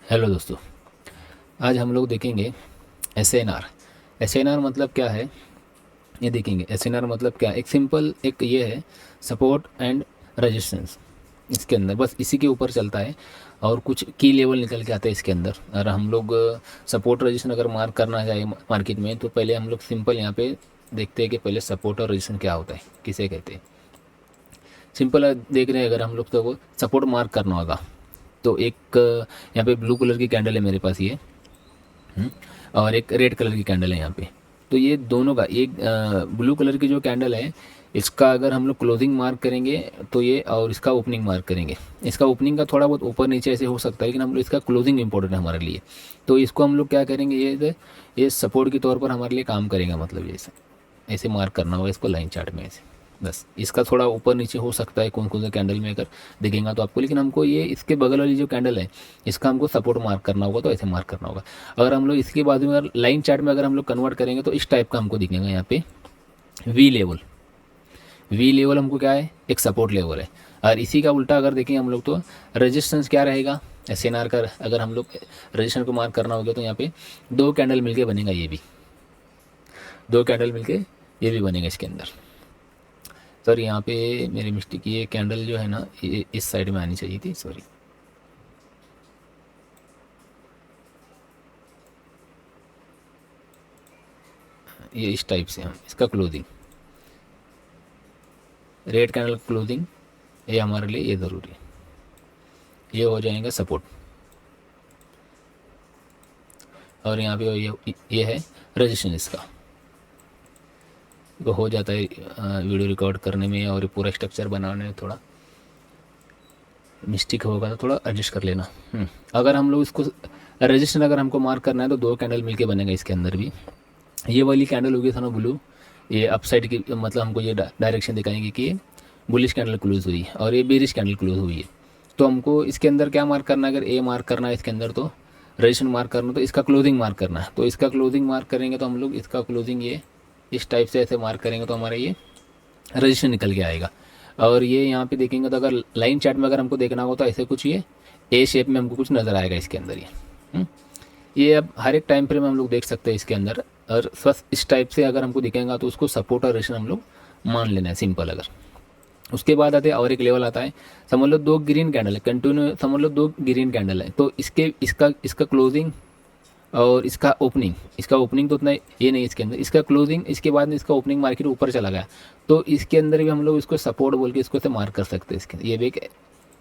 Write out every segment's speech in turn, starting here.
Hello दोस्तों। आज हम लोग देखेंगे एस एन आर मतलब क्या है। ये देखेंगे एस एन आर मतलब क्या है। एक सिंपल एक ये है, सपोर्ट एंड रेजिस्टेंस। इसके अंदर बस इसी के ऊपर चलता है और कुछ की लेवल निकल के आते हैं इसके अंदर। और हम लोग सपोर्ट रेजिस्टेंस अगर मार्क करना चाहे मार्केट में, तो पहले हम लोग सिंपल यहाँ पे देखते हैं कि पहले सपोर्ट और रेजिस्टेंस क्या होता है, किसे कहते हैं। सिंपल देख रहे हैं अगर हम लोग, तो वो सपोर्ट मार्क करना होगा। तो एक यहाँ पे ब्लू कलर की कैंडल है मेरे पास ये। हम्म, और एक रेड कलर की कैंडल है यहाँ पे। तो ये दोनों का एक ब्लू कलर की जो कैंडल है, इसका अगर हम लोग क्लोजिंग मार्क करेंगे तो ये, और इसका ओपनिंग मार्क करेंगे। इसका ओपनिंग का थोड़ा बहुत ऊपर नीचे ऐसे हो सकता है, लेकिन हम लोग इसका क्लोजिंग इंपॉर्टेंट है हमारे लिए। तो इसको हम लोग क्या करेंगे, ये सपोर्ट के तौर पर हमारे लिए काम करेगा। मतलब ये ऐसे मार्क करना होगा इसको लाइन चार्ट में ऐसे। बस इसका थोड़ा ऊपर नीचे हो सकता है कौन कौन सा कैंडल में अगर दिखेगा तो आपको, लेकिन हमको ये इसके बगल वाली जो कैंडल है इसका हमको सपोर्ट मार्क करना होगा, तो ऐसे मार्क करना होगा। अगर हम लोग इसके बाजू में अगर लाइन चार्ट में अगर हम लोग कन्वर्ट करेंगे तो इस टाइप का हमको दिखेगा यहाँ पे वी लेवल। वी लेवल हमको क्या है, एक सपोर्ट लेवल है। और इसी का उल्टा अगर देखें हम लोग तो रेजिस्टेंस क्या रहेगा, एस एन आर का अगर हम लोग रेजिस्टेंस को मार्क करना होगा तो यहाँ पे दो कैंडल मिलके बनेगा, ये भी दो कैंडल मिलके ये भी बनेगा इसके अंदर। सर यहाँ पे मेरी मिस्टेक, ये कैंडल जो है ना ये इस साइड में आनी चाहिए थी, सॉरी। ये इस टाइप से हम इसका क्लोजिंग, रेड कैंडल क्लोजिंग, ये हमारे लिए ये ज़रूरी है। ये हो जाएगा सपोर्ट। और यहाँ पे ये है रजिस्ट्रेशन इसका। वो हो जाता है वीडियो रिकॉर्ड करने में और पूरा स्ट्रक्चर बनाने में थोड़ा मिस्टेक होगा तो थोड़ा एडजस्ट कर लेना। अगर हम लोग इसको रजिस्ट्रेशन अगर हमको मार्क करना है तो दो कैंडल मिलके बनेगा इसके अंदर भी। ये वाली कैंडल होगी था ब्लू, ये अप साइड की, मतलब हमको ये डायरेक्शन दिखाएंगे कि ये बुलिश कैंडल क्लोज हुई है और ये बेरिश कैंडल क्लोज हुई है। तो हमको इसके अंदर क्या मार्क करना है, अगर ए मार्क करना है इसके अंदर तो रजिस्ट्रेशन मार्क करना, तो इसका क्लोजिंग मार्क करना है। तो इसका क्लोजिंग मार्क करेंगे तो हम लोग इसका क्लोजिंग ये इस टाइप से ऐसे मार्क करेंगे तो हमारा ये रजिस्ट्रेशन निकल के आएगा। और ये यहाँ पे देखेंगे तो अगर लाइन चार्ट में अगर हमको देखना हो तो ऐसे कुछ ये ए शेप में हमको कुछ नज़र आएगा इसके अंदर ये। ये अब हर एक टाइम फ्रेम हम लोग देख सकते हैं इसके अंदर। और बस इस टाइप से अगर हमको दिखेगा तो उसको सपोर्ट और रेजिस्टेंस हम लोग मान लेना है, सिंपल। अगर उसके बाद आते हैं और एक लेवल आता है, समझ लो दो ग्रीन कैंडल है कंटिन्यू, समझ लो दो ग्रीन कैंडल है, तो इसका क्लोजिंग और इसका ओपनिंग तो उतना ये नहीं इसके अंदर, इसका क्लोजिंग इसके बाद में इसका ओपनिंग मार्केट ऊपर चला गया, तो इसके अंदर भी हम लोग इसको सपोर्ट बोल के इसको से मार्क कर सकते हैं। इसके ये भी एक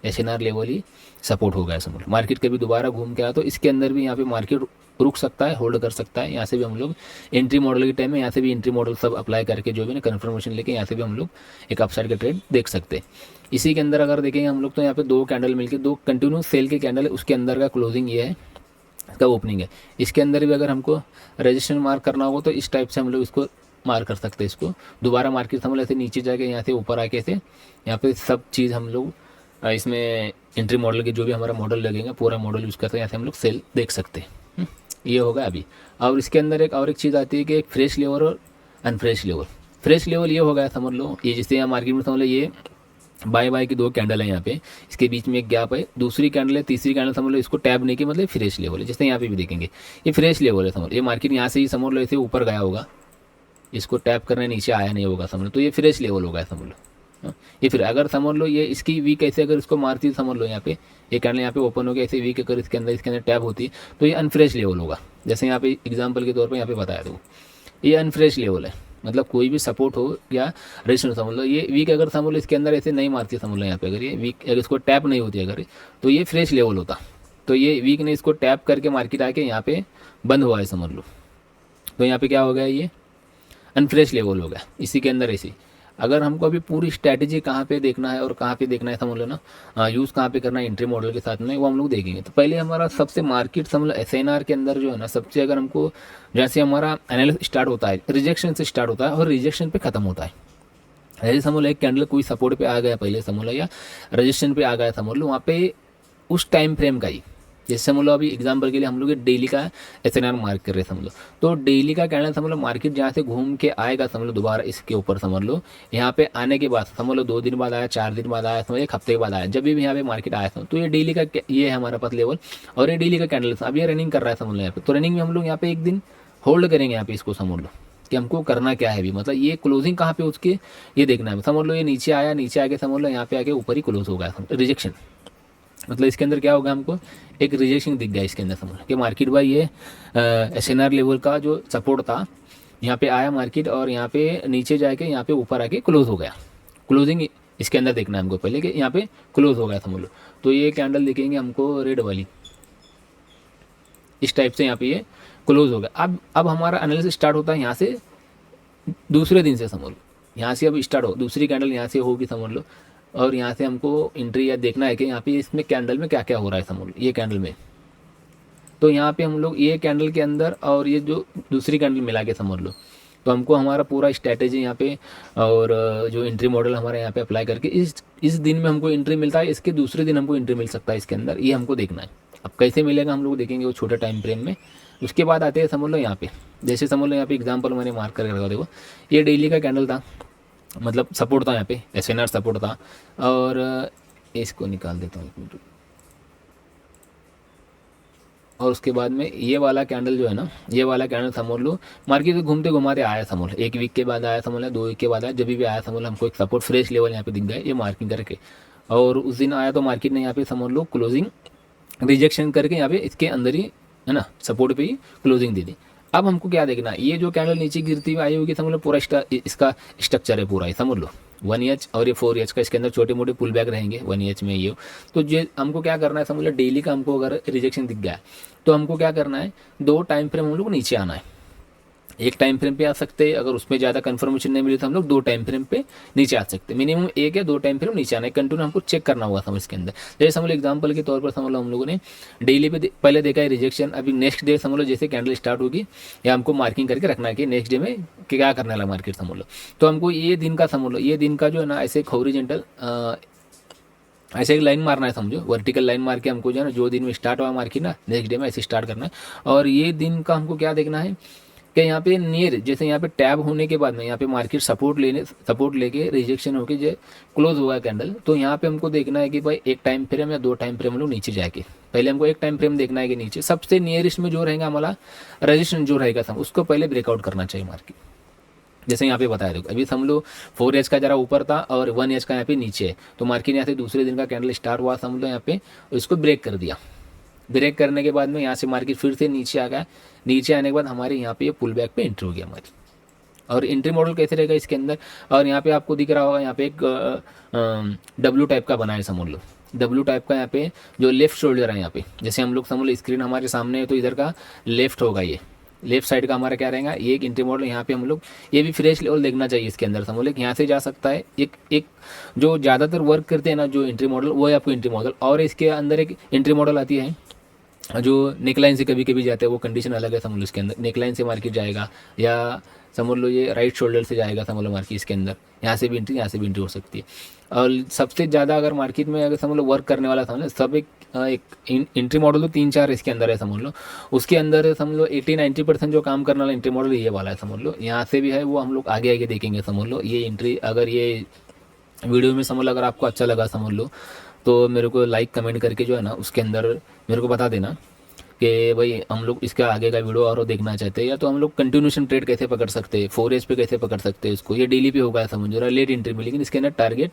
एस एन आर लेवल ही सपोर्ट हो गया समझ लो। मार्केट कभी दोबारा घूम के आया तो इसके अंदर भी यहाँ पे मार्केट रुक सकता है, होल्ड कर सकता है। यहाँ से भी हम लोग एंट्री मॉडल के टाइम में यहाँ से भी एंट्री मॉडल सब अप्लाई करके जो भी ना कन्फर्मेशन लेके यहाँ से भी हम लोग एक अपसाइड का ट्रेड देख सकते हैं। इसी के अंदर अगर देखेंगे हम लोग तो यहाँ पे दो कैंडल मिलके दो कंटिन्यू सेल के कैंडल है, उसके अंदर का क्लोजिंग ये है, इसका ओपनिंग है। इसके अंदर भी अगर हमको रजिस्ट्रेशन मार्क करना होगा तो इस टाइप से हम लोग इसको मार्क कर सकते हैं। इसको दोबारा मार्केट हम लोग ऐसे नीचे जाके यहाँ से ऊपर आके ऐसे यहाँ पे सब चीज़ हम लोग इसमें एंट्री मॉडल के जो भी हमारा मॉडल लगेगा पूरा मॉडल यूज़ करते हैं, यहाँ से हम लोग सेल देख सकते हैं। ये होगा अभी। और इसके अंदर एक और एक चीज़ आती है कि एक फ्रेश लेवल और अनफ्रेश लेवल। फ्रेश लेवल ये हो गया समझ लो, ये जिससे यहाँ मार्केट में समझ लो ये बाय बाय की दो कैंडल है यहाँ पे, इसके बीच में एक गैप है, दूसरी कैंडल है, तीसरी कैंडल समझ लो इसको टैब नहीं की, मतलब फ्रेश लेवल है। जैसे यहाँ पे भी देखेंगे ये फ्रेश लेवल है समझ लो, ये मार्केट यहाँ से ही समझ लो ऐसे ऊपर गया होगा, इसको टैप करने नीचे आया नहीं होगा समझ लो, तो ये फ्रेश लेवल होगा समझ लो। ये फिर अगर समझ लो ये इसकी वीक ऐसे अगर इसको मारती है समझ लो, यहाँ पे ये कैंडल यहाँ पे ओपन हो गया ऐसे वीक, अगर इसके अंदर टैप होती है तो ये अनफ्रेश लेवल होगा। जैसे यहाँ पे एग्जाम्पल के तौर पर यहाँ पे बताया दो, ये अनफ्रेश लेवल है। मतलब कोई भी सपोर्ट हो या रेजिस्टेंस समझ लो, ये वीक अगर समझ लो इसके अंदर ऐसे नहीं मारती समझ लो, यहाँ पे अगर ये वीक अगर इसको टैप नहीं होती अगर, तो ये फ्रेश लेवल होता। तो ये वीक ने इसको टैप करके मार्केट आके यहाँ पे बंद हुआ है समझ लो, तो यहाँ पे क्या हो गया, ये अनफ्रेश लेवल हो गया। इसी के अंदर ऐसे अगर हमको अभी पूरी स्ट्रैटेजी कहाँ पे देखना है और कहाँ पे देखना है समझ लो ना, यूज़ कहाँ पे करना है एंट्री मॉडल के साथ में, वो हम लोग देखेंगे। तो पहले हमारा सबसे मार्केट समझ लो एस एन आर के अंदर जो है ना, सबसे अगर हमको जैसे हमारा एनालिसिस स्टार्ट होता है रिजेक्शन से स्टार्ट होता है और रिजेक्शन पे खत्म होता है। जैसे समझ लो एक कैंडल कोई सपोर्ट पे आ गया पहले समझ लो, या रजिस्ट्रेशन पे आ गया समझ लो, वहाँ पे उस टाइम फ्रेम का ही जैसे समझ लो अभी एग्जाम्पल के लिए हम लोग डेली का SNR मार्क कर रहे हैं समझ लो, तो डेली का कैंडल समझ लो मार्केट जहाँ से घूम के आएगा समझ लो दोबारा इसके ऊपर समझ लो, यहाँ पे आने के बाद समझ लो 2 दिन बाद आया, 4 दिन बाद आया, समझ 1 हफ्ते के बाद आया, जब भी यहाँ पे मार्केट आया समझ, तो ये डेली का ये है हमारे पास लेवल, और ये डेली का कैंडल अब ये रनिंग कर रहा है समझ लो यहाँ पे। तो रनिंग में हम लोग यहाँ पे एक दिन होल्ड करेंगे यहाँ पे इसको समझ लो कि हमको करना क्या है भी, मतलब ये क्लोजिंग कहाँ पे उसके ये देखना है समझ लो। ये नीचे आया, नीचे आके समझ लो यहाँ पे आके ऊपर ही क्लोज हो गया, रिजेक्शन, मतलब इसके अंदर क्या होगा, हमको एक रिजेक्शन दिख गया इसके अंदर समझ कि मार्केट भाई ये SNR लेवल का जो सपोर्ट था यहाँ पे आया मार्केट, और यहाँ पे नीचे जाके यहाँ पे ऊपर आके क्लोज हो गया। क्लोजिंग इसके अंदर देखना है हमको पहले कि यहाँ पे क्लोज हो गया समझ लो। तो ये कैंडल दिखेंगे हमको रेड वाली, इस टाइप से यहाँ पे ये क्लोज हो गया। अब हमारा एनालिसिस स्टार्ट होता है यहाँ से दूसरे दिन से समझ लो, यहाँ से अब स्टार्ट हो, दूसरी कैंडल यहाँ से होगी समझ लो, और यहाँ से हमको एंट्री या देखना है कि यहाँ पे इसमें कैंडल में क्या क्या हो रहा है समझ लो, ये कैंडल में। तो यहाँ पे हम लोग ये कैंडल के अंदर और ये जो दूसरी कैंडल मिला के समझ लो, तो हमको हमारा पूरा स्ट्रैटेजी यहाँ पे और जो एंट्री मॉडल हमारे यहाँ पे अप्लाई करके इस दिन में हमको एंट्री मिलता है, इसके दूसरे दिन हमको एंट्री मिल सकता है इसके अंदर, ये हमको देखना है। अब कैसे मिलेगा हम लोग देखेंगे वो छोटे टाइम फ्रेम में। उसके बाद आते हैं समझ लो यहाँ पे, जैसे समझ लो यहाँ पे एग्जाम्पल मैंने मार्क करके रखा, देखो ये डेली का कैंडल था, मतलब सपोर्ट था यहाँ पे, SNR सपोर्ट था, और इसको निकाल देता हूँ 1 मिनट, और उसके बाद में ये वाला कैंडल जो है ना, ये वाला कैंडल समझ लो मार्केट में घूमते घुमाते आया समझ लो, 1 वीक के बाद आया समझ लो, 2 वीक के बाद आया, जब भी आया समझ लो हमको एक सपोर्ट फ्रेश लेवल यहाँ पे दिख गया ये मार्किंग करके, और उस दिन आया तो मार्केट ने यहाँ पे समझ लो क्लोजिंग रिजेक्शन करके यहाँ पे इसके अंदर ही है ना सपोर्ट पे ही क्लोजिंग दे दी। अब हमको क्या देखना है, ये जो कैंडल नीचे गिरती हुई आई होगी समझ लो, पूरा इसका स्ट्रक्चर है पूरा, समझ लो 1H और ये 4H का, इसके अंदर छोटे मोटे पुल बैक रहेंगे 1H में ये। तो ये हमको क्या करना है समझ लो, डेली का हमको अगर रिजेक्शन दिख गया तो हमको क्या करना है, 2 टाइम फ्रेम हम लोग नीचे आना है। एक टाइम फ्रेम पे आ सकते हैं, अगर उसमें ज़्यादा कंफर्मेशन नहीं मिली तो हम लोग 2 टाइम फ्रेम पे नीचे आ सकते हैं, मिनिमम 1 या 2 टाइम फ्रेम नीचे आना है, कंटिन्यू हमको चेक करना होगा समझ के अंदर। जैसे समझ लो एग्जांपल के तौर पर समझ लो हम लोगों ने डेली पे पहले देखा है रिजेक्शन, अभी नेक्स्ट डे समझ लो जैसे कैंडल स्टार्ट होगी या हमको मार्किंग करके रखना है कि नेक्स्ट डे में क्या करने वाला मार्केट समझ लो। तो हमको ये दिन का समझ लो, ये दिन का जो है ना ऐसे एक हॉरिजॉन्टल ऐसे एक लाइन मारना है समझो, वर्टिकल लाइन मार के हमको जो है ना जो दिन में स्टार्ट हुआ मार्केट ना नेक्स्ट डे में ऐसे स्टार्ट करना है। और ये दिन का हमको क्या देखना है कि यहाँ पे नियर जैसे यहाँ पे टैब होने के बाद में यहाँ पे मार्केट सपोर्ट लेके रिजेक्शन होके जो क्लोज हुआ कैंडल, तो यहाँ पे हमको देखना है कि भाई 1 टाइम फ्रेम या 2 टाइम फ्रेम हम लोग नीचे जाके, पहले हमको 1 टाइम फ्रेम देखना है कि नीचे सबसे नियरेस्ट में जो रहेगा हमारा रजिस्ट्रेशन जो रहेगा सब उसको पहले ब्रेकआउट करना चाहिए मार्केट। जैसे यहाँ पे बताया देखो अभी समझ लो 4H का जरा ऊपर था और 1H का यहाँ पे नीचे है, तो मार्केट यहाँ से दूसरे दिन का कैंडल स्टार्ट हुआ समझ लो यहाँ पे, इसको ब्रेक कर दिया। ब्रेक करने के बाद में यहाँ से मार्केट फिर से नीचे आ गया, नीचे आने के बाद हमारे यहाँ पे ये पुल बैक पे एंट्री हो गया हमारी। और एंट्री मॉडल कैसे रहेगा इसके अंदर, और यहाँ पे आपको दिख रहा होगा यहाँ पे एक W टाइप का बना है समझ लो, W टाइप का यहाँ पे जो लेफ्ट शोल्डर है यहाँ पे, जैसे हम लोग समझ लो स्क्रीन हमारे सामने है तो इधर का लेफ्ट होगा, ये लेफ्ट साइड का हमारा क्या रहेगा, ये एक एंट्री मॉडल। यहाँ पे हम लोग ये भी फ्रेश लेवल देखना चाहिए इसके अंदर समझ लो, यहाँ से जा सकता है एक जो ज़्यादातर वर्क करते हैं ना जो एंट्री मॉडल, वो है आपको एंट्री मॉडल। और इसके अंदर एक एंट्री मॉडल आती है जो नेकलाइन से कभी कभी जाते हैं, वो कंडीशन अलग है समझ लो। इसके अंदर नेकलाइन से मार्केट जाएगा या समझ लो ये राइट शोल्डर से जाएगा समझ लो मार्केट, इसके अंदर यहाँ से भी एंट्री यहाँ से भी एंट्री हो सकती है। और सबसे ज़्यादा अगर मार्केट में अगर समझ लो वर्क करने वाला समझ लो सब एक एंट्री मॉडल तो 3-4 इसके अंदर है समझ लो, उसके अंदर समझ लो 80-90% जो काम करने वाला एंट्री मॉडल ये वाला है समझ लो। यहाँ से भी है वो हम लोग आगे आगे देखेंगे समझ लो। ये एंट्री अगर ये वीडियो में समझ लो अगर आपको अच्छा लगा समझ लो तो मेरे को लाइक कमेंट करके जो है ना उसके अंदर मेरे को बता देना कि भाई हम लोग इसका आगे का वीडियो और देखना चाहते हैं, या तो हम लोग कंटिन्यूशन ट्रेड कैसे पकड़ सकते हैं, 4H पे कैसे पकड़ सकते हैं इसको। ये डेली पे होगा समझ लो, लेट एंट्री में, लेकिन इसके अंदर टारगेट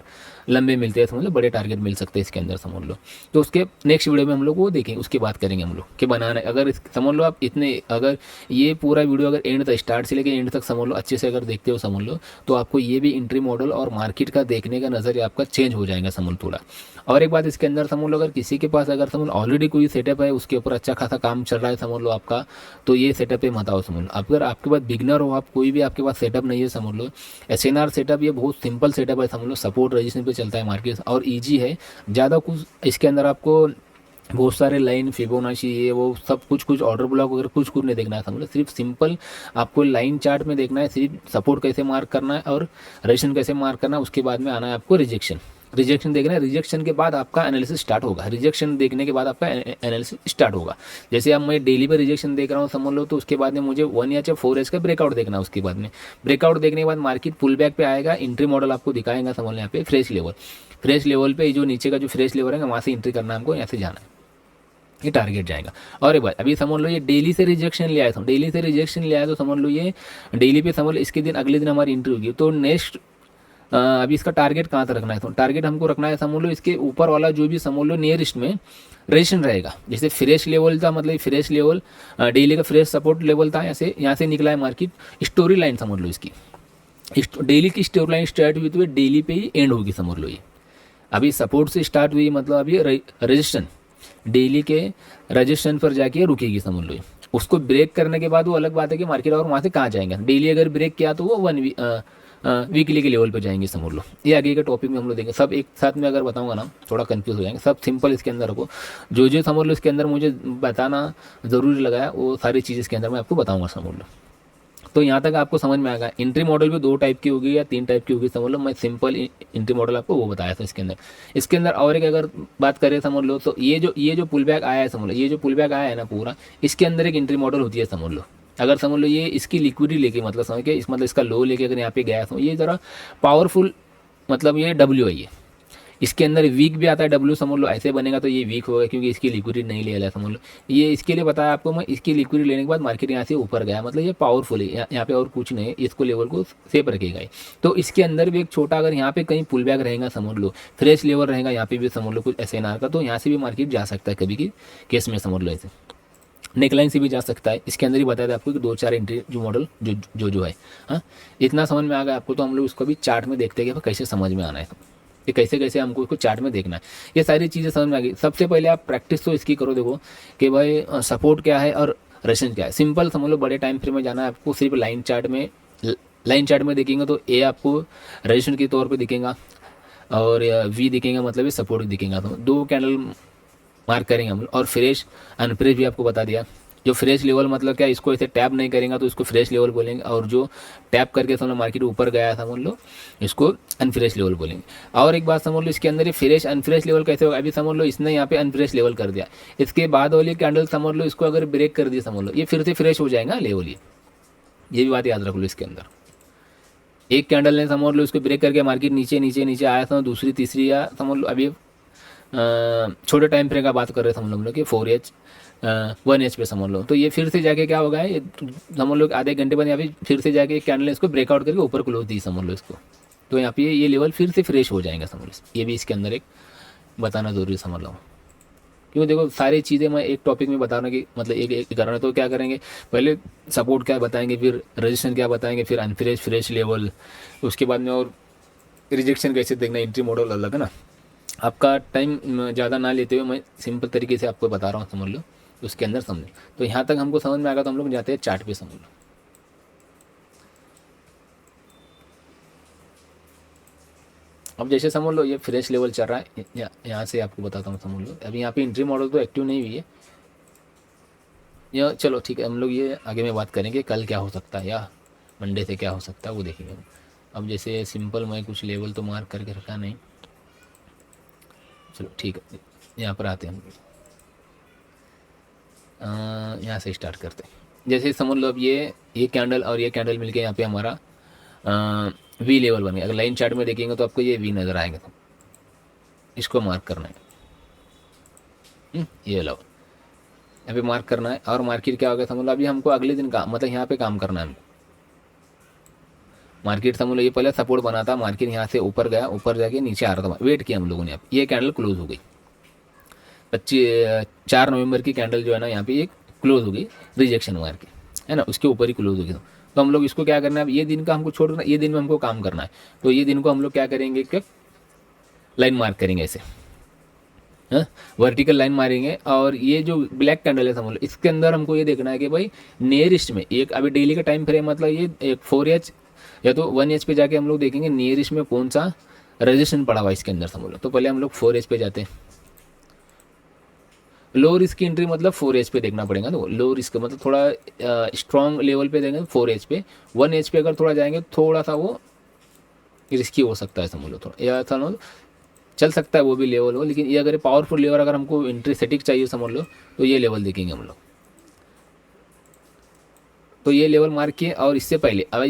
लंबे मिलते हैं समझ लो, बड़े टारगेट मिल सकते हैं इसके अंदर समझ लो। तो उसके नेक्स्ट वीडियो में हम लोग वो देखेंगे, उसकी बात करेंगे हम लोग कि बनाना है। अगर समझ लो आप इतने अगर ये पूरा वीडियो अगर एंड तक स्टार्ट से लेकर एंड तक समझ लो अच्छे से अगर देखते हो समझ लो, तो आपको ये भी एंट्री मॉडल और मार्केट का देखने का नज़रिया आपका चेंज हो जाएगा समझ थोड़ा। और एक बात इसके अंदर समझ लो, अगर किसी के पास अगर समझ ऑलरेडी कोई सेटअप है उसके ऊपर अच्छा खासा काम चल रहा है समझ लो आपका, तो ये सेटअप पे मत आओ समझ लो। अगर आपके पास बिगनर हो, आप कोई भी आपके पास सेटअप नहीं है समझ लो, SNR सेटअप ये बहुत सिंपल सेटअप है समझ लो, सपोर्ट रजिस्ट्रेशन पे चलता है मार्केट और ईजी है ज़्यादा कुछ इसके अंदर आपको बहुत सारे लाइन फिबोनाची ये वो सब कुछ ऑर्डर ब्लॉक वगैरह कुछ नहीं देखना है समझ लो। सिर्फ सिंपल आपको लाइन चार्ट में देखना है, सिर्फ सपोर्ट कैसे मार्क करना है और रजिस्ट्रेशन कैसे मार्क करना है, उसके बाद में आना है आपको रिजेक्शन। रिजेक्शन देखना है, रिजेक्शन के बाद आपका एनालिसिस स्टार्ट होगा, रिजेक्शन देखने के बाद आपका एनालिसिस स्टार्ट होगा। जैसे अब मैं डेली पे रिजेक्शन देख रहा हूँ समझ लो, तो उसके बाद में मुझे 1 या 4 एच का ब्रेकआउट देखना है। उसके बाद में ब्रेकआउट देखने के बाद मार्केट पुल बैक पे आएगा, एंट्री मॉडल आपको दिखाएगा समझ लो यहाँ पे फ्रेश लेवल पे जो नीचे का जो फ्रेश लेवल है वहाँ से एंट्री करना है हमको, यहाँ से जाना है, ये टारगेट जाएगा। और एक बात अभी समझ लो ये डेली से रिजेक्शन ले आया था, डेली से रिजेक्शन ले आया तो समझ लो ये डेली पे समझ लो इसके दिन अगले दिन हमारी एंट्री होगी, तो नेक्स्ट अभी इसका टारगेट कहाँ तक रखना है, तो टारगेट हमको रखना है समझ लो इसके ऊपर वाला जो भी समझ लो नियरेस्ट में रेजिस्टेंस रहेगा। जैसे फ्रेश लेवल था, मतलब फ्रेश लेवल डेली का फ्रेश सपोर्ट लेवल था, यहाँ से निकला है मार्केट। स्टोरी लाइन समझ लो इसकी, डेली की स्टोरी लाइन स्टार्ट हुई तो डेली पे ही एंड होगी समझ लो। ये अभी सपोर्ट से स्टार्ट हुई, मतलब अभी रजिस्ट्रेशन डेली के रजिस्ट्रेशन पर जाके रुकेगी समझ लो। उसको ब्रेक करने के बाद वो अलग बात है कि मार्केट और वहाँ से कहाँ जाएंगे। डेली अगर ब्रेक किया तो वो वीकली के लेवल पे जाएंगे समझ लो। ये आगे के टॉपिक में हम लोग देखेंगे, सब एक साथ में अगर बताऊंगा ना थोड़ा कंफ्यूज हो जाएंगे। सब सिंपल इसके अंदर रखो, जो समझ लो इसके अंदर मुझे बताना ज़रूरी लगा है वो सारी चीज़ इसके अंदर मैं आपको बताऊँगा समझ लो। तो यहाँ तक आपको समझ में आएगा। एंट्री मॉडल भी 2 टाइप की होगी या 3 टाइप की होगी समझ लो। मैं सिंपल एंट्री मॉडल आपको वो बताया था इसके अंदर और एक अगर बात करें समझ लो, तो ये जो पुल बैक आया है समझ लो, ये जो पुल बैक आया है ना पूरा, इसके अंदर एक एंट्री मॉडल होती है समझ लो। अगर समझ लो ये इसकी लिक्विडिटी लेके मतलब समझ के मतलब इसका लो लेके अगर यहाँ पे गया तो ये ज़रा पावरफुल, मतलब ये डब्ल्यू है। ये इसके अंदर वीक भी आता है डब्ल्यू समझ लो, ऐसे बनेगा तो ये वीक होगा क्योंकि इसकी लिक्विडिटी नहीं ले रहा है समझ लो। ये इसके लिए बताया आपको मैं, इसकी लिक्विडिटी लेने के बाद मार्केट यहाँ से ऊपर गया, मतलब ये पावरफुल है, यहाँ पे और कुछ नहीं है, इसको लेवल को सेफ रखेगा। तो इसके अंदर भी एक छोटा अगर यहाँ पे कहीं पुल बैक रहेगा समझ लो, फ्रेश लेवल रहेगा यहाँ पे भी समझ लो कुछ SNR का, तो यहाँ से भी मार्केट जा सकता है कभी की केस में समझ लो। ऐसे नेकलाइन से भी जा सकता है। इसके अंदर ही बताया था आपको कि 2-4 एंट्री जो मॉडल जो है। हाँ, इतना समझ में आ गया आपको, तो हम लोग उसको भी चार्ट में देखते हैं कि कैसे समझ में आना है, कि कैसे कैसे हमको इसको चार्ट में देखना है। ये सारी चीज़ें समझ में आ गई। सबसे पहले आप प्रैक्टिस तो इसकी करो, देखो कि भाई सपोर्ट क्या है और रेजिस्टेंस क्या है। सिंपल समझ लो, बड़े टाइम फ्रेम में जाना है आपको, सिर्फ लाइन चार्ट में देखेंगे तो ए आपको रेजिस्टेंस के तौर पर दिखेगा और वी दिखेगा, मतलब ये सपोर्ट दिखेगा। तो 2 कैंडल मार्क करेंगे हम, और फ्रेश अनफ्रेश भी आपको बता दिया। जो फ्रेश लेवल मतलब क्या, इसको ऐसे टैप नहीं करेंगे तो इसको फ्रेश लेवल बोलेंगे, और जो टैप करके समझ लो मार्केट ऊपर गया समझ लो, इसको अनफ्रेश लेवल बोलेंगे। और एक बात समझ लो, इसके अंदर ये फ्रेश अनफ्रेश लेवल कैसे होगा। अभी समझ लो इसने यहाँ पे अनफ्रेश लेवल कर दिया, इसके बाद वाली कैंडल समझ लो इसको अगर ब्रेक कर दिया समझ लो, ये फिर से फ्रेश हो जाएगा लेवल। ये भी बात याद रख लो। इसके अंदर एक कैंडल ने समझ लो इसको ब्रेक करके मार्केट नीचे नीचे नीचे आया था, दूसरी तीसरी, या समझ लो अभी छोटे टाइम फ्रेम का बात कर रहे थे हम लोग कि 4H 1H पे समझ लो, तो ये फिर से जाके क्या होगा, ये समझ लो आधे घंटे बाद यहाँ पे फिर से जाके एक कैंडल इसको ब्रेकआउट करके ऊपर क्लोज दी समझ लो इसको, तो यहाँ पे ये लेवल फिर से फ्रेश हो जाएगा समझ लो। ये भी इसके अंदर एक बताना ज़रूरी समझ लो, क्योंकि देखो सारी चीज़ें मैं एक टॉपिक में बताना की मतलब एक करना है। तो क्या करेंगे, पहले सपोर्ट क्या बताएंगे, फिर रजिस्ट्रेशन क्या बताएंगे, फिर अनफ्रेश फ्रेश लेवल, उसके बाद में और रिजेक्शन कैसे देखना, एंट्री मॉडल अलग है ना। आपका टाइम ज़्यादा ना लेते हुए मैं सिंपल तरीके से आपको बता रहा हूँ समझ लो, उसके अंदर समझ। तो यहाँ तक हमको समझ में आएगा तो हम लोग जाते हैं चार्ट पे समझ लो। अब जैसे समझ लो ये फ्रेश लेवल चल रहा है, यहाँ से आपको बताता हूँ समझ लो। अभी यहाँ पे एंट्री मॉडल तो एक्टिव नहीं हुई है, या चलो ठीक है, हम लोग ये आगे में बात करेंगे कल क्या हो सकता है या मंडे से क्या हो सकता है वो देखेंगे। अब जैसे सिंपल मैं कुछ लेवल तो मार्क करके रखा नहीं, चलो ठीक है यहाँ पर आते हैं हम। यहाँ से स्टार्ट करते हैं। जैसे समझ लो अब ये कैंडल और ये कैंडल मिलके यहाँ पे हमारा वी लेवल बन गया। अगर लाइन चार्ट में देखेंगे तो आपको ये वी नज़र आएगा, तो इसको मार्क करना है। ये लो यहाँ पे मार्क करना है, और मार्केट क्या हो गया समझ लो, अभी हमको अगले दिन का मतलब यहाँ पे काम करना है हमको। मार्केट समझ लो ये पहले सपोर्ट बना था, मार्केट यहाँ से ऊपर गया, ऊपर जाके नीचे आ रहा था, वेट किया हम लोगों ने। ये कैंडल क्लोज हो गई 4 नवंबर की कैंडल जो है ना, यहाँ पे ये क्लोज हो गई रिजेक्शन मार के, है ना, उसके ऊपर ही क्लोज हो गई। तो हम लोग इसको क्या करना है, ये दिन का हमको छोड़ना, ये दिन में हमको काम करना है। तो ये दिन को हम लोग क्या करेंगे कि लाइन मार्क करेंगे ऐसे, वर्टिकल लाइन मारेंगे। और ये जो ब्लैक कैंडल है समझ लो, इसके अंदर हमको ये देखना है कि भाई नियरेस्ट में एक, अभी डेली का टाइम फ्रेम मतलब ये एक 4H या तो 1H पे जाके हम लोग देखेंगे नियरेस्ट में कौन सा रजिस्ट्रेशन पड़ा हुआ इसके अंदर समझ लो। तो पहले हम लोग 4H पे जाते हैं। लो रिस्क की एंट्री मतलब 4H पे देखना पड़ेगा। तो लो रिस्क मतलब थोड़ा स्ट्रॉन्ग लेवल पे देंगे 4H पे। 1H पे अगर थोड़ा जाएंगे थोड़ा सा वो रिस्की हो सकता है समझ लो, थोड़ा या समझ चल सकता है वो भी लेवल हो, लेकिन ये अगर पावरफुल लेवल अगर हमको एंट्री सेटिंग चाहिए समझ लो तो ये लेवल देखेंगे हम लोग। तो ये लेवल मार्क किए और इससे पहले अब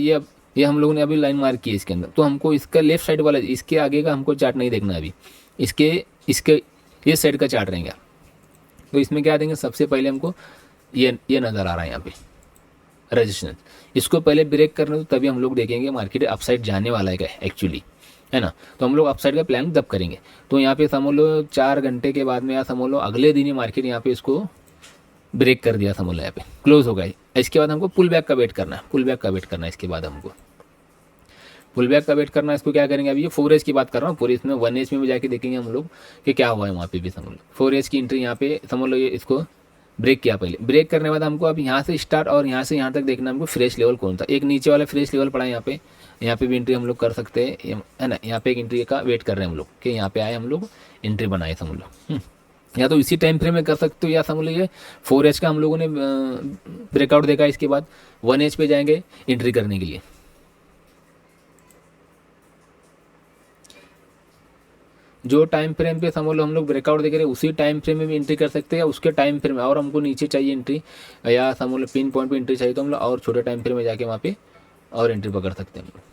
ये हम लोगों ने अभी लाइन मार्क की है इसके अंदर, तो हमको इसका लेफ्ट साइड वाला इसके आगे का हमको चार्ट नहीं देखना अभी, इसके इसके ये साइड का चार्ट रहेंगे। तो इसमें क्या देंगे, सबसे पहले हमको ये नज़र आ रहा है यहाँ पे रजिस्ट्रेशन, इसको पहले ब्रेक करना तो तभी हम लोग देखेंगे मार्केट अपसाइड जाने वाला है क्या एक्चुअली, है ना। तो हम लोग अपसाइड का प्लान तब करेंगे। तो यहाँ पे समझ लो 4 घंटे के बाद में या समझ लो अगले दिन ही मार्केट यहाँ पे इसको ब्रेक कर दिया, समझ लो यहाँ पे क्लोज हो गया। इसके बाद हमको पुल बैक का वेट करना है, पुल बैक का वेट करना है। इसके बाद हमको पुल बैक का वेट करना है। इसको क्या करेंगे, अभी ये 4H की बात कर रहा हूँ, 4H में 1H में भी जाके देखेंगे हम लोग कि क्या हुआ है वहाँ पे भी। समझ लो 4H की एंट्री यहाँ पे समझ लो ये इसको ब्रेक किया पहले, ब्रेक करने के बाद हमको अब यहाँ से स्टार्ट और यहाँ से यहाँ तक देखना हमको फ्रेश लेवल कौन था। एक नीचे वाला फ्रेश लेवल पड़ा है यहाँ पे भी एंट्री हम लोग कर सकते हैं, है ना। यहाँ पे एक एंट्री का वेट कर रहे हैं हम लोग कि यहाँ पे आए हम लोग एंट्री बनाए, समझ लो। या तो इसी टाइम फ्रेम में कर सकते हो, या समझ लो ये 4H का हम लोगों ने ब्रेकआउट देखा, इसके बाद 1H पे जाएंगे एंट्री करने के लिए। जो टाइम फ्रेम पे समझ लो हम लोग ब्रेकआउट देख रहे हैं उसी टाइम फ्रेम में भी एंट्री कर सकते हैं, या उसके टाइम फ्रेम में और हमको नीचे चाहिए एंट्री या समझ लो पिन पॉइंट पे एंट्री चाहिए तो हम लोग और छोटे टाइम फ्रेम में जाके वहाँ पे और एंट्री पकड़ सकते हैं हम लोग।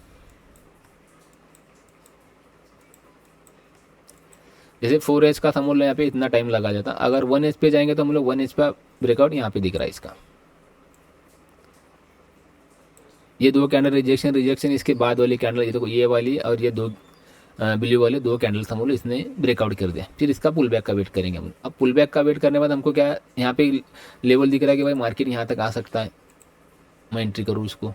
जैसे 4H का समझ लो यहाँ पे इतना टाइम लगा जाता, अगर 1H पे जाएंगे तो हम लोग 1H पे ब्रेकआउट यहाँ पे दिख रहा है इसका। ये दो कैंडल रिजेक्शन इसके बाद वाली कैंडल, ये देखो ये वाली और ये दो ब्लू वाले दो कैंडल हम लोग इसने ब्रेकआउट कर दिया। फिर इसका पुल बैक का वेट करेंगे हम। अब पुल बैक का वेट करने के बाद हमको क्या यहाँ पे लेवल दिख रहा है कि भाई मार्केट यहाँ तक आ सकता है, मैं एंट्री करूँ इसको।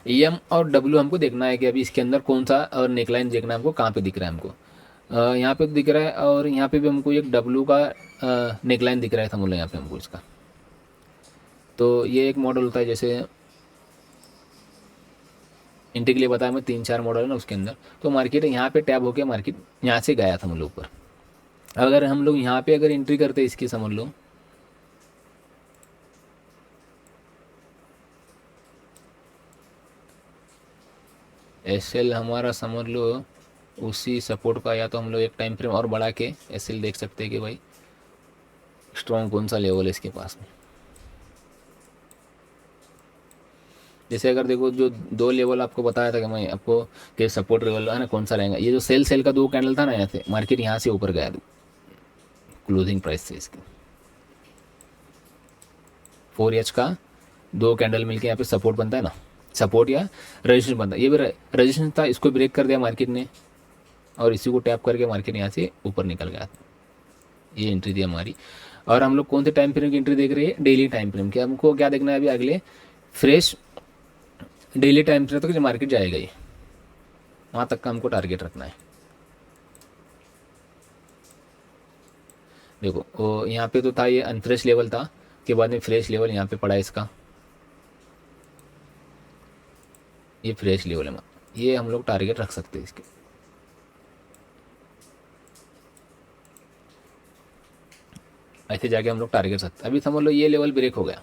एम और डब्ल्यू हमको देखना है कि अभी इसके अंदर कौन सा, और नेकलाइन देखना है हमको कहाँ पे दिख रहा है हमको। यहाँ पे दिख रहा है और यहाँ पे भी हमको एक डब्ल्यू का नेकलाइन दिख रहा है समझ लो यहाँ पे हमको इसका। तो ये एक मॉडल होता है, जैसे एंट्री के लिए बताया मैं 3-4 मॉडल है ना उसके अंदर। तो मार्केट यहाँ पे टैप होकर मार्केट यहाँ से गया था हम लोग ऊपर। अगर हम लोग यहाँ पे अगर एंट्री करते इसकी समझ लो, एसएल हमारा समझ लो उसी सपोर्ट का, या तो हम लोग एक टाइम फ्रेम और बढ़ा के एसएल देख सकते हैं कि भाई स्ट्रॉन्ग कौन सा लेवल है इसके पास में। जैसे अगर देखो जो 2 लेवल आपको बताया था कि मैं आपको कि सपोर्ट लेवल है ना कौन सा रहेगा, ये जो सेल का 2 कैंडल था ना, यहाँ से मार्केट यहाँ से ऊपर गया क्लोजिंग प्राइस से इसके 4H का 2 कैंडल मिलके यहाँ पे सपोर्ट बनता है ना, सपोर्ट या रजिस्ट्रेशन बनता है। ये भी रजिस्ट्रेशन था, इसको ब्रेक कर दिया मार्केट ने और इसी को टैप करके मार्केट यहाँ से ऊपर निकल गया। ये एंट्री थी हमारी। और हम लोग कौन से टाइम फ्रेम की एंट्री देख रहे हैं, डेली टाइम फ्रेम की। हमको क्या देखना है अभी अगले फ्रेश डेली टाइम फ्रेम तक जो मार्केट जाएगा ये वहाँ तक का हमको टारगेट रखना है। देखो वो यहाँ पे तो था ये अनफ्रेश लेवल था, के बाद में फ्रेश लेवल यहाँ पे पड़ा इसका, ये फ्रेश लेवल है, ये हम लोग टारगेट रख सकते हैं इसके। ऐसे जाके हम लोग टारगेट सकते हैं। अभी समझ लो ये लेवल ब्रेक हो गया,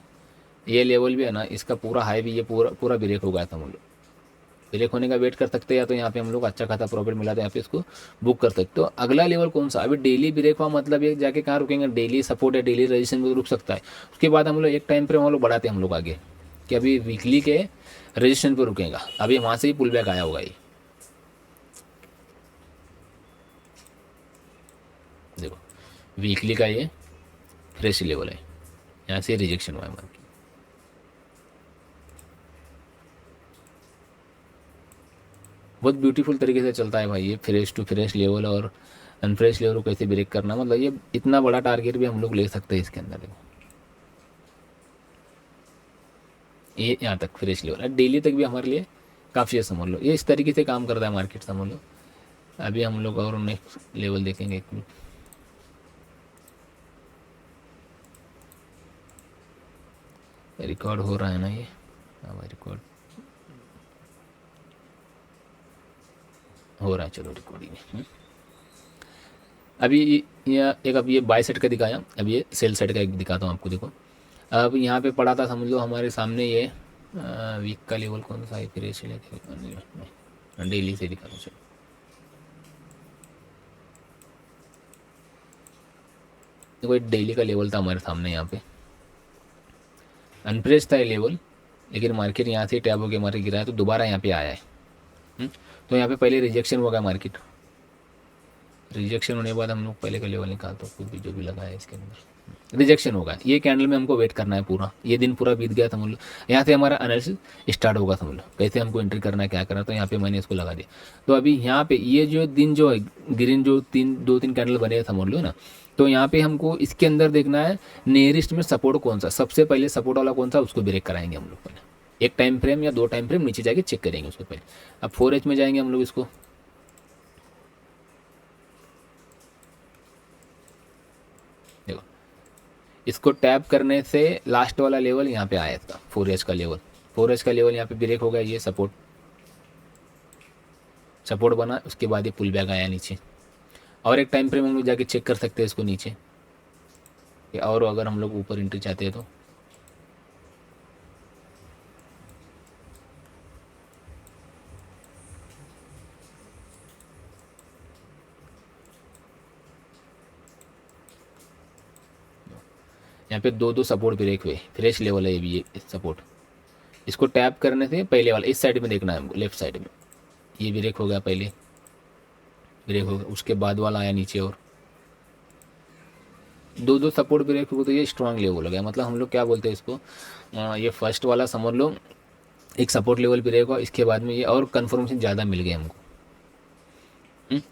ये लेवल भी है ना इसका पूरा हाई भी ये पूरा ब्रेक हो गया था। हम लोग ब्रेक होने का वेट कर सकते हैं, या तो यहाँ पे हम लोग अच्छा खासा प्रॉफिट मिला तो यहाँ पे इसको बुक कर सकते। तो अगला लेवल कौन सा, अभी डेली ब्रेक हुआ मतलब ये जाके कहाँ रुकेंगे, डेली सपोर्ट है डेली रजिस्ट्रेशन में रुक सकता है। उसके बाद हम लोग एक टाइम पर हम लोग बढ़ाते हैं हम लोग आगे कि अभी वीकली के रजिस्ट्रेशन पर रुकेगा। अभी वहाँ से ही पुल बैक आया होगा ये, देखो वीकली का ये फ्रेश लेवल है, यहाँ से रिजेक्शन हुआ है मार्केट। बहुत ब्यूटीफुल तरीके से चलता है भाई ये फ्रेश टू फ्रेश लेवल और अनफ्रेश लेवल को कैसे ब्रेक करना, मतलब ये इतना बड़ा टारगेट भी हम लोग ले सकते हैं इसके अंदर। देखो ये यहाँ तक फ्रेश लेवल है, डेली तक भी हमारे लिए काफ़ी है समझ लो। ये इस तरीके से काम करता है मार्केट समझ लो। अभी हम लोग और नेक्स्ट लेवल देखेंगे, एक मिनट। रिकॉर्ड हो रहा है ना ये, हाँ रिकॉर्ड हो रहा है, चलो रिकॉर्डिंग। अभी ये एक अब ये बाय साइड का दिखाया, अब ये सेल साइड का एक दिखाता हूँ आपको। देखो अब यहाँ पे पड़ा था समझ लो हमारे सामने ये वीक का लेवल कौन सा है, फिर डेली से दिखाता हूँ। देखो ये डेली का लेवल था हमारे सामने, यहाँ पे अनप्रेस था ये लेवल, लेकिन मार्केट यहाँ से टैप होकर मार्केट गिरा है तो दोबारा यहाँ पे आया है। तो यहाँ पे पहले रिजेक्शन होगा मार्केट, रिजेक्शन होने के बाद हम लोग पहले का लेवल निकालते हैं, कुछ भी जो भी लगा है इसके अंदर रिजेक्शन होगा। ये कैंडल में हमको वेट करना है पूरा, ये दिन पूरा बीत गया समझ लो, यहाँ से हमारा एनालिसिस स्टार्ट होगा समझ लो, कैसे हमको एंट्री करना है क्या करना है। तो यहाँ पे मैंने इसको लगा दिया। तो अभी यहाँ पे ये जो दिन जो है ग्रीन जो दो तीन कैंडल बने हैं समझ लो ना, तो यहाँ पे हमको इसके अंदर देखना है नियरेस्ट में सपोर्ट कौन सा, सबसे पहले सपोर्ट वाला कौन सा, उसको ब्रेक कराएंगे हम लोग पहले। एक टाइम फ्रेम या दो टाइम फ्रेम नीचे जाके चेक करेंगे उसको पहले। अब 4H में जाएंगे हम लोग, इसको देखो, इसको टैप करने से लास्ट वाला लेवल यहाँ पे आया इसका 4H का लेवल, 4H का लेवल यहाँ पे ब्रेक हो गया, ये सपोर्ट सपोर्ट बना, उसके बाद ये पुल बैक आया नीचे। और एक टाइम फ्रेम हम लोग जाके चेक कर सकते हैं इसको नीचे, और अगर हम लोग ऊपर एंट्री चाहते हैं तो यहाँ पे दो सपोर्ट ब्रेक हुए, फ्रेश लेवल है ये भी, ये सपोर्ट। इसको टैप करने से पहले वाला इस साइड में देखना है हमको, लेफ्ट साइड में ये ब्रेक हो गया, पहले ब्रेक हो गया, उसके बाद वाला आया नीचे, और दो सपोर्ट ब्रेक हो, तो ये स्ट्रांग लेवल हो गया। मतलब हम लोग क्या बोलते हैं इसको, ये फर्स्ट वाला समझ लो एक सपोर्ट लेवल ब्रेक हुआ, इसके बाद में ये और कन्फर्मेशन ज़्यादा मिल गया हमको।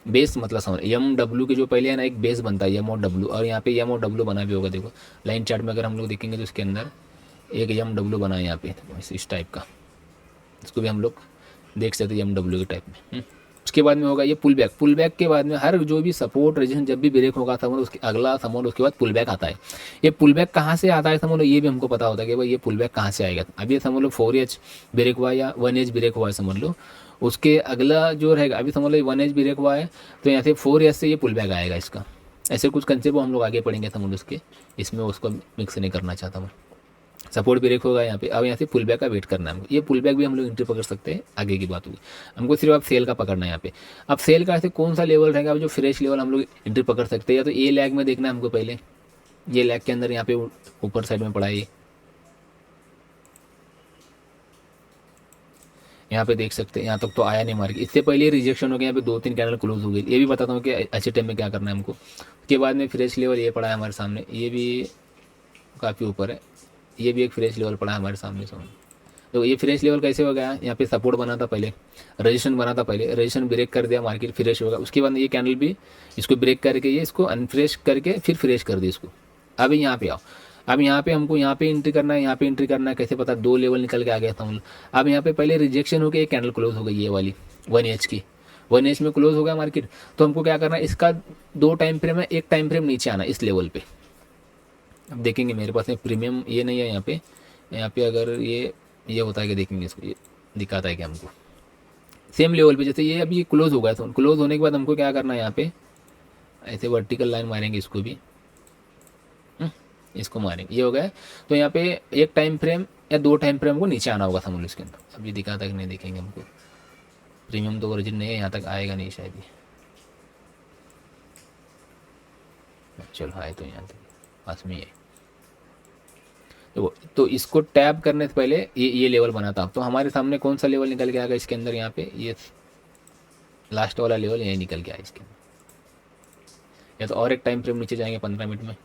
बेस मतलब समझ, एम डब्ल्यू के जो पहले है ना एक बेस बनता है एम और डब्ल्यू, और यहाँ पे एम और डब्ल्यू बना भी होगा। देखो लाइन चार्ट में अगर हम लोग देखेंगे तो इसके अंदर एक एम डब्ल्यू बना है यहाँ पे इस टाइप का, इसको भी हम लोग देख सकते हैं एम डब्ल्यू के टाइप में। उसके बाद में होगा ये पुल बैक के बाद में हर जो भी सपोर्ट रेजिस्टेंस जब भी ब्रेक होगा समझ उसके अगला समझ उसके बाद पुल बैक आता है। ये पुल बैक कहाँ से आता है समझ लो, ये भी हमको पता होता है कि भाई ये पुल बैक कहाँ से आएगा। अब ये समझ लो 4H ब्रेक हुआ या 1H ब्रेक हुआ है समझ लो, उसके अगला जो रहेगा, अभी समझ लो 1H ब्रेक हुआ है तो यहाँ से 4H से ये पुल बैक आएगा इसका। ऐसे कुछ कंसेप्ट हम लोग आगे पढ़ेंगे समझ उसके, इसमें उसको मिक्स नहीं करना चाहता मैं। सपोर्ट ब्रेक होगा यहाँ पे, अब यहाँ से पुल बैक का वेट करना है हमको। ये पुल बैक भी हम लोग एंट्री पकड़ सकते हैं, आगे की बात होगी। हमको सिर्फ अब सेल का पकड़ना है यहाँ पे। अब सेल का ऐसे कौन सा लेवल रहेगा जो फ्रेश लेवल हम लोग एंट्री पकड़ सकते हैं, या तो ए लैग में देखना है हमको पहले, ये लैग के अंदर यहाँ पे ऊपर साइड में पड़ा है, यहाँ पे देख सकते हैं। यहाँ तक तो आया नहीं मार्केट, इससे पहले रिजेक्शन हो गया, यहाँ पे दो तीन कैंडल क्लोज हो गई। ये भी बताता हूँ कि अच्छे टाइम में क्या करना है हमको। उसके बाद में फ्रेश लेवल ये पड़ा है हमारे सामने, ये भी काफ़ी ऊपर है, ये भी एक फ्रेश लेवल पड़ा है हमारे सामने समझ। तो ये फ्रेश लेवल कैसे हो गया, यहाँ पे सपोर्ट बना था पहले, रजिस्ट्रेशन बना था पहले, रजिस्ट्रेशन ब्रेक कर दिया, मार्केट फ्रेश होगा। उसके बाद ये कैंडल भी इसको ब्रेक करके ये इसको अनफ्रेश करके फिर फ्रेश कर दी इसको। अभी यहाँ पे आओ, अब यहाँ पे हमको यहाँ पे एंट्री करना है, यहाँ पे एंट्री करना है, कैसे पता, दो लेवल निकल के आ गया था हम लोग। अब यहाँ पे पहले रिजेक्शन हो गया, एक कैंडल क्लोज हो गई ये वाली 1H की, 1H में क्लोज हो गया मार्केट। तो हमको क्या करना है, इसका दो टाइम फ्रेम है, एक टाइम फ्रेम नीचे आना इस लेवल पे। अब देखेंगे मेरे पास में प्रीमियम ये नहीं है यहाँ पे अगर ये होता है कि देखेंगे इसको, ये दिखाता है कि हमको सेम लेवल पे, जैसे ये अभी क्लोज हो गया, तो क्लोज होने के बाद हमको क्या करना है, यहाँ पे ऐसे वर्टिकल लाइन मारेंगे, इसको भी इसको मारेंगे, ये हो गया। तो यहाँ पे एक टाइम फ्रेम या दो टाइम फ्रेम को नीचे आना होगा समझ लो इसके अंदर। अभी दिखाता है कि नहीं, देखेंगे हमको, प्रीमियम तो ओरिजिन नहीं है, यहाँ तक आएगा नहीं शायद ये, चलो आए तो यहाँ तक पास में ही है। तो इसको टैप करने से पहले ये लेवल बना था, तो हमारे सामने कौन सा लेवल निकल के आएगा इसके अंदर, यहाँ पे ये लास्ट वाला लेवल यही निकल के आया इसके अंदर। या तो और एक टाइम फ्रेम नीचे जाएंगे 15 मिनट में,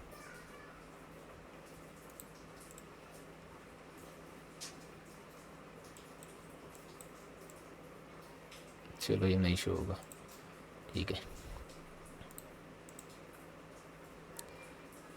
चलो ये नहीं शो होगा, ठीक है।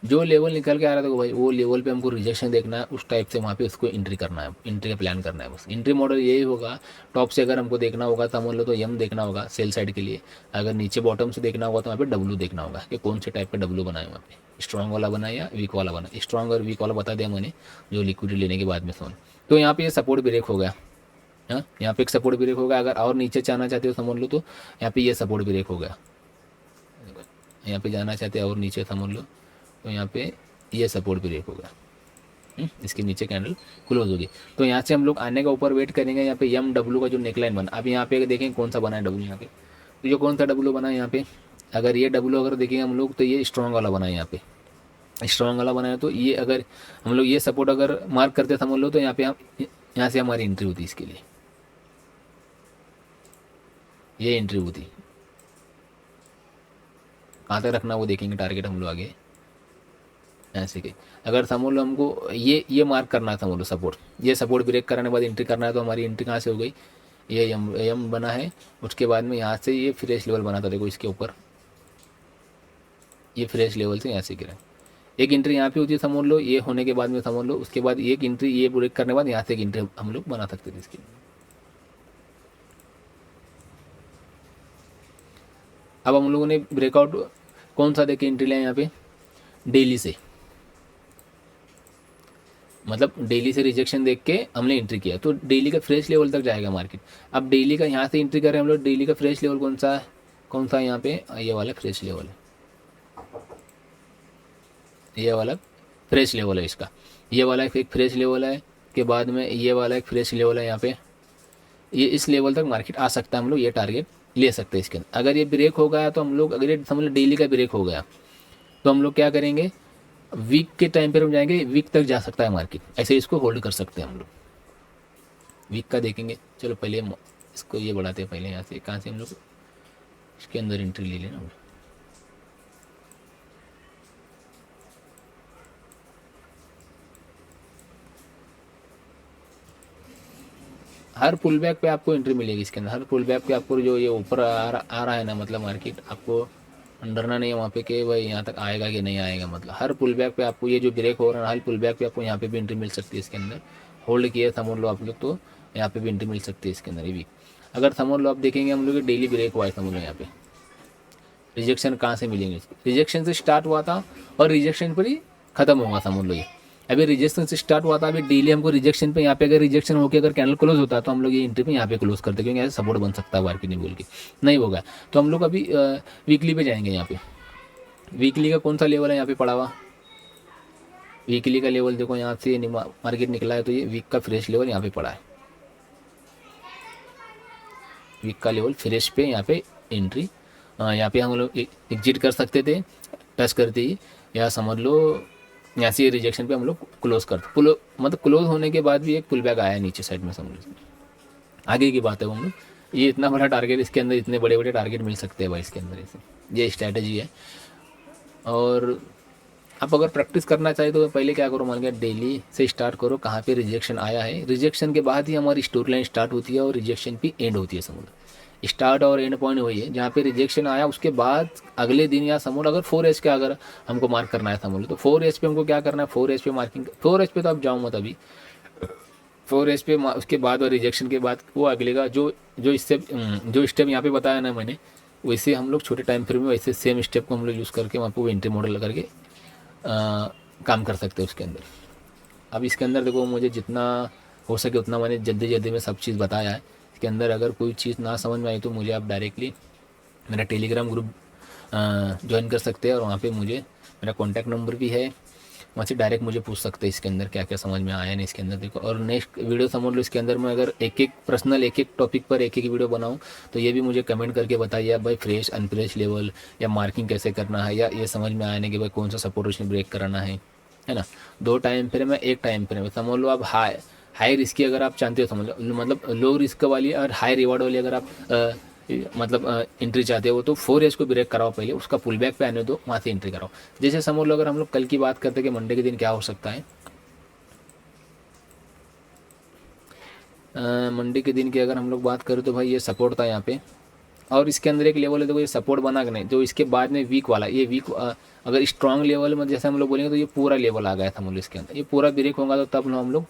जो लेवल निकल के आ रहा था भाई, वो लेवल पे हमको रिजेक्शन देखना है, उस टाइप से वहाँ पे उसको एंट्री करना है, एंट्री का प्लान करना है बस। एंट्री मॉडल यही होगा, टॉप से अगर हमको देखना होगा तो मान लो तो एम देखना होगा सेल साइड के लिए, अगर नीचे बॉटम से देखना होगा तो वहाँ पे डब्ल्यू देखना होगा कि कौन से टाइप का डब्ल्यू बनाए, वहाँ पे स्ट्रॉन्ग वाला बना या वीक वाला बना। स्ट्रॉन्ग और वीक वाला बता दिया मैंने, जो लिक्विडिटी लेने के बाद में सोन। तो यहाँ पे ये सपोर्ट ब्रेक हो गया, हाँ यहाँ पे एक सपोर्ट ब्रेक होगा। अगर और नीचे जाना चाहते हो समझ लो तो यहाँ पे ये सपोर्ट ब्रेक हो गया, यहाँ पे जाना चाहते हैं और नीचे समझ लो तो यहाँ पे ये सपोर्ट ब्रेक होगा, इसके नीचे कैंडल क्लोज होगी। तो यहाँ से हम लोग आने का ऊपर वेट करेंगे। यहाँ पे एम डब्ल्यू का जो नेकलाइन बना, अब यहाँ पे देखेंगे कौन सा बना है डब्ल्यू, यहाँ पे तो जो कौन सा डब्ल्यू बना है यहाँ पे, अगर ये डब्ल्यू अगर देखेंगे हम लोग तो ये स्ट्रॉन्ग वाला बना है यहाँ पे, स्ट्रॉन्ग वाला बनाया तो ये अगर हम लोग ये सपोर्ट अगर मार्क करते समझ लो तो यहाँ पे हम यहाँ से हमारी एंट्री होती इसके लिए, ये एंट्री होती। कहाँ तक रखना वो देखेंगे टारगेट हम लोग आगे ऐसे के। अगर समझ लो हमको ये मार्क करना है समझ लो सपोर्ट, ये सपोर्ट ब्रेक करने के बाद एंट्री करना है तो हमारी एंट्री कहाँ से हो गई, ये एम बना है। उसके बाद में यहाँ से ये फ्रेश लेवल बना था, देखो इसके ऊपर ये फ्रेश लेवल से यहाँ से गिरा। एक एंट्री यहाँ पे होती है समझ लो, ये होने के बाद में समझ लो उसके बाद एक एंट्री ये ब्रेक करने के बाद यहाँ से एक एंट्री हम लोग बना सकते थे इसकी। अब हम लोगों ने ब्रेकआउट कौन सा देखे एंट्री लिया यहाँ पे, डेली से, मतलब डेली से रिजेक्शन देख के हमने एंट्री किया तो डेली का फ्रेश लेवल तक जाएगा मार्केट। अब डेली का यहाँ से एंट्री कर रहे हैं हम लोग, डेली का फ्रेश लेवल कौन सा है, कौन सा यहाँ पे, ये वाला फ्रेश लेवल है, ये वाला फ्रेश लेवल है इसका, ये वाला एक फ्रेश लेवल है। के बाद में ये वाला एक फ्रेश लेवल है यहाँ पे, ये इस लेवल तक मार्केट आ सकता है, हम लोग ये टारगेट ले सकते हैं इसके अंदर। अगर ये ब्रेक हो गया तो हम लोग, अगर ये समझ लो डेली का ब्रेक हो गया तो हम लोग क्या करेंगे, वीक के टाइम पर हम जाएंगे, वीक तक जा सकता है मार्केट, ऐसे इसको होल्ड कर सकते हैं हम लोग। वीक का देखेंगे, चलो पहले इसको ये बढ़ाते हैं पहले, यहाँ से कहाँ से हम लोग इसके अंदर एंट्री ले लेना हम लोग। हर पुल बैक पे आपको एंट्री मिलेगी इसके अंदर, हर पुल बैक पे आपको जो ये ऊपर आ रहा है ना, मतलब मार्केट आपको डरना नहीं है वहाँ पे कि भाई यहाँ तक आएगा कि नहीं आएगा। मतलब हर पुल बैक पे आपको ये जो ब्रेक हो रहा है, हर पुल बैक पे आपको यहाँ पे भी एंट्री मिल सकती है इसके अंदर। होल्ड किया समझ लो आप लोग तो यहाँ पे भी एंट्री मिल सकती है इसके अंदर। ये भी अगर समझ लो आप देखेंगे हम लोग डेली ब्रेक हुआ है समझ लो, यहाँ पे रिजेक्शन कहाँ से मिलेंगे, रिजेक्शन से स्टार्ट हुआ था और रिजेक्शन पर ही खत्म होगा समझ लो। ये अभी रिजेक्शन से स्टार्ट हुआ था, अभी डेली हमको रिजेक्शन पे यहाँ पे अगर रिजेक्शन होकर अगर कैंडल क्लोज होता है तो हम लोग ये एंट्री पे यहाँ पे क्लोज करते, क्योंकि ऐसे सपोर्ट बन सकता है मार्केट नहीं बोल के, नहीं होगा तो हम लोग अभी वीकली पे जाएंगे। यहाँ पे वीकली का कौन सा लेवल है यहाँ पे पड़ा हुआ, वीकली का लेवल देखो यहाँ से मार्केट निकला है तो ये वीक का फ्रेश लेवल यहाँ पे पड़ा है, वीक का लेवल फ्रेश पे यहाँ पे एंट्री, यहाँ पे हम लोग एग्जिट कर सकते थे टच करते ही, या समझ लो यहाँ से रिजेक्शन पे हम लोग क्लोज करते, मतलब क्लोज होने के बाद भी एक पुल बैक आया नीचे साइड में समझ लो, आगे की बात है वो हम लोग। ये इतना बड़ा टारगेट इसके अंदर, इतने बड़े बड़े टारगेट मिल सकते हैं भाई इसके अंदर, ऐसे ये स्ट्रैटेजी है। और आप अगर प्रैक्टिस करना चाहे तो पहले क्या करो, मान लिया डेली से स्टार्ट करो, कहाँ पे रिजेक्शन आया है, रिजेक्शन के बाद ही हमारी स्टोरी लाइन स्टार्ट होती है और रिजेक्शन भी एंड होती है समझ लो। स्टार्ट और एंड पॉइंट वही है, जहाँ पे रिजेक्शन आया उसके बाद अगले दिन या समझ लो अगर 4H का अगर हमको मार्क करना है समझ लो, तो 4H पे हमको क्या करना है, 4H पे मार्किंग, 4H पे तो आप जाओ मत अभी, 4H पे उसके बाद और रिजेक्शन के बाद वो अगले का जो स्टेप यहाँ पे बताया ना मैंने, वैसे हम लोग छोटे टाइम फ्रेम में वैसे सेम स्टेप को हम लोग यूज़ करके वहाँ पे वो एंट्री मॉडल करके काम कर सकते हैं उसके अंदर। अब इसके अंदर देखो मुझे जितना हो सके उतना मैंने जल्दी जल्दी में सब चीज़ बताया है। इसके अंदर अगर कोई चीज़ ना समझ में आई तो मुझे आप डायरेक्टली मेरा टेलीग्राम ग्रुप ज्वाइन कर सकते हैं, और वहाँ पे मुझे मेरा कॉन्टैक्ट नंबर भी है, वहाँ से डायरेक्ट मुझे पूछ सकते हैं इसके अंदर क्या क्या समझ में आया नहीं इसके अंदर देखो। और नेक्स्ट वीडियो समझ लो इसके अंदर मैं अगर एक एक पर्सनल एक एक टॉपिक पर एक एक वीडियो बनाऊँ तो ये भी मुझे कमेंट करके बताइए आप भाई, फ्रेश अनफ्रेश लेवल या मार्किंग कैसे करना है, या ये समझ में आया नहीं कि भाई कौन सा सपोर्ट उसने ब्रेक कराना है ना। 2 टाइम फ्रेम है, 1 टाइम फ्रेम है, समझ लो आप हाई रिस्क की अगर आप चाहते हो समझ लो, मतलब लो रिस्क वाली और हाई रिवार्ड वाली अगर आप मतलब एंट्री चाहते हो तो 4H को ब्रेक कराओ पहले, उसका पुल बैक पे आने दो, वहाँ से एंट्री कराओ। जैसे समझ लो अगर हम लोग कल की बात करते हैं कि मंडे के दिन क्या हो सकता है, मंडे के दिन की अगर हम लोग बात करें तो भाई ये सपोर्ट था यहाँ पे, और इसके अंदर एक लेवल है देखो, ये सपोर्ट बना कि नहीं, जो इसके बाद में वीक वाला, ये वीक अगर स्ट्रांग लेवल में जैसे हम लोग बोलेंगे तो ये पूरा लेवल आ गया था मतलब इसके अंदर, ये पूरा ब्रेक होगा तो तब हम लोग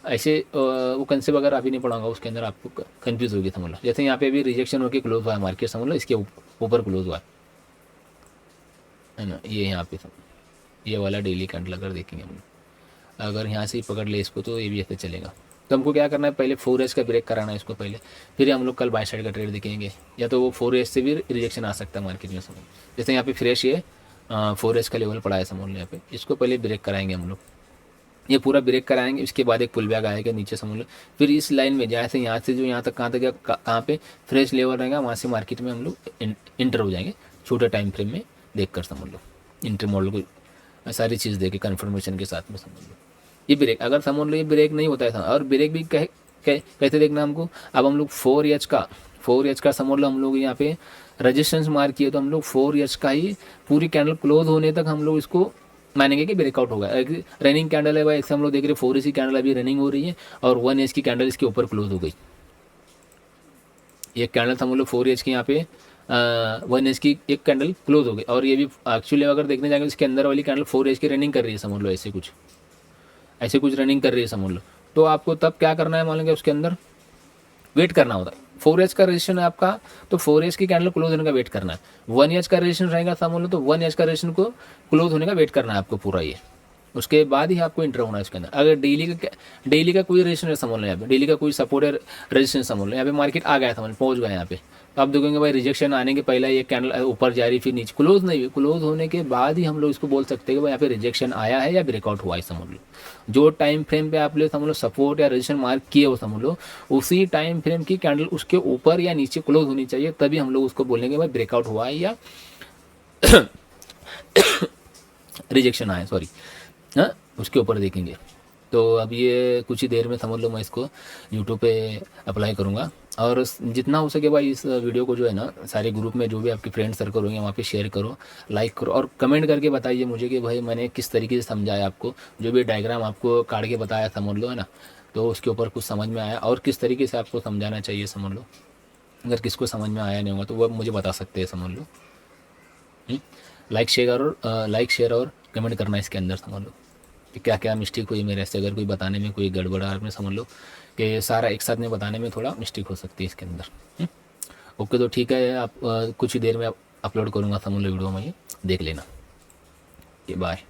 ऐसे वो कंसेप्ट अगर अभी नहीं पढ़ाऊंगा उसके अंदर आपको कंफ्यूज होगी समझ लो। जैसे यहाँ पे अभी रिजेक्शन होकर क्लोज हुआ है मार्केट समझ लो, इसके ऊपर क्लोज हुआ है ना, ये यहाँ पे ये वाला डेली कैंडल अगर देखेंगे हम लोग, अगर यहाँ से ही पकड़ ले इसको तो ये भी ऐसे चलेगा। तो हमको क्या करना है, पहले 4H का ब्रेक कराना है इसको पहले, फिर हम लोग कल बाय साइड का ट्रेड देखेंगे, या तो वो 4H से भी रिजेक्शन आ सकता है मार्केट में समझ। जैसे यहाँ पे फ्रेश ये 4H का लेवल पड़ा है समझ लो, यहाँ पे इसको पहले ब्रेक कराएंगे हम लोग, ये पूरा ब्रेक कराएंगे, इसके बाद एक पुल बैक आएगा नीचे समझ लो, फिर इस लाइन में जैसे यहाँ से जो यहाँ तक कहाँ तक कहाँ पे फ्रेश लेवल रहेगा वहाँ से मार्केट में हम लोग इंटर हो जाएंगे, छोटे टाइम फ्रेम में देख कर समझ लो, इंटर मॉडल को सारी चीज़ देके कन्फर्मेशन के साथ में समझ लो। ये ब्रेक, अगर समझ लो ये ब्रेक नहीं होता है और ब्रेक भी कैसे देखना हमको, अब हम लोग 4H का समझ लो हम लोग यहाँ पे रजिस्टेंस मार्क किए तो हम लोग 4H का ही पूरी कैंडल क्लोज होने तक हम लोग इसको मानेंगे कि ब्रेकआउट होगा। रनिंग कैंडल है भाई, ऐसे हम लोग देख रहे हैं 4H की कैंडल अभी रनिंग हो रही है और 1H की कैंडल इसके ऊपर क्लोज हो गई। एक कैंडल समझ लो 4H की यहाँ पे 1H की एक कैंडल क्लोज हो गई और ये भी एक्चुअली अगर देखने जाएंगे इसके अंदर वाली कैंडल 4H की रनिंग कर रही है समझ लो, ऐसे कुछ रनिंग कर रही है समझ लो। तो आपको तब क्या करना है मान लेंगे, उसके अंदर वेट करना होता है। 4H का रजिस्ट्रेशन है आपका तो 4H की कैंडल क्लोज होने का वेट करना है। 1H का रजिस्ट्रेशन रहेगा समझ लो तो 1H का रजिस्ट्रेशन को क्लोज होने का वेट करना है आपको पूरा ये, उसके बाद ही आपको इंटर होना है इसके अंदर। अगर डेली का कोई रजिस्ट्रेशन समझ लो, यहाँ पे डेली का कोई सपोर्ट है रजिस्ट्रेशन समझ लो, यहाँ पे मार्केट आ गया समझ पहुँच गया यहाँ पे, तो आप देखोगे भाई रिजेक्शन आने के पहले ये कैंडल ऊपर जा रही फिर नीचे क्लोज नहीं हुई, क्लोज होने के बाद ही हम लोग इसको बोल सकते हैं कि भाई यहाँ पे रिजेक्शन आया है या ब्रेकआउट हुआ है समझ लो। जो टाइम फ्रेम पे आप लोग समझ लो सपोर्ट या रजिस्ट्रेशन मार्क किए हो समझ लो, उसी टाइम फ्रेम की कैंडल उसके ऊपर या नीचे क्लोज होनी चाहिए, तभी हम लोग उसको बोलेंगे भाई ब्रेकआउट हुआ है या रिजेक्शन आया, सॉरी, हाँ उसके ऊपर देखेंगे। तो अब ये कुछ ही देर में समझ लो मैं इसको यूट्यूब पे अप्लाई करूँगा और जितना हो सके भाई इस वीडियो को जो है ना सारे ग्रुप में जो भी आपके फ्रेंड सर्कल होंगे वहाँ पे शेयर करो, लाइक करो और कमेंट करके बताइए मुझे कि भाई मैंने किस तरीके से समझाया आपको, जो भी डायग्राम आपको काट के बताया समझ लो है ना, तो उसके ऊपर कुछ समझ में आया और किस तरीके से आपको समझाना चाहिए समझ लो। अगर किसको समझ में आया नहीं होगा तो वह मुझे बता सकते हैं समझ लो। लाइक शेयर और कमेंट करना इसके अंदर समझ लो कि क्या क्या मिस्टेक हुई मेरे से, अगर कोई बताने में कोई गड़बड़ आ में समझ लो कि सारा एक साथ में बताने में थोड़ा मिस्टेक हो सकती है इसके अंदर। ओके तो ठीक है, आप कुछ ही देर में अपलोड करूँगा समझ लो वीडियो में, ये देख लेना। बाय।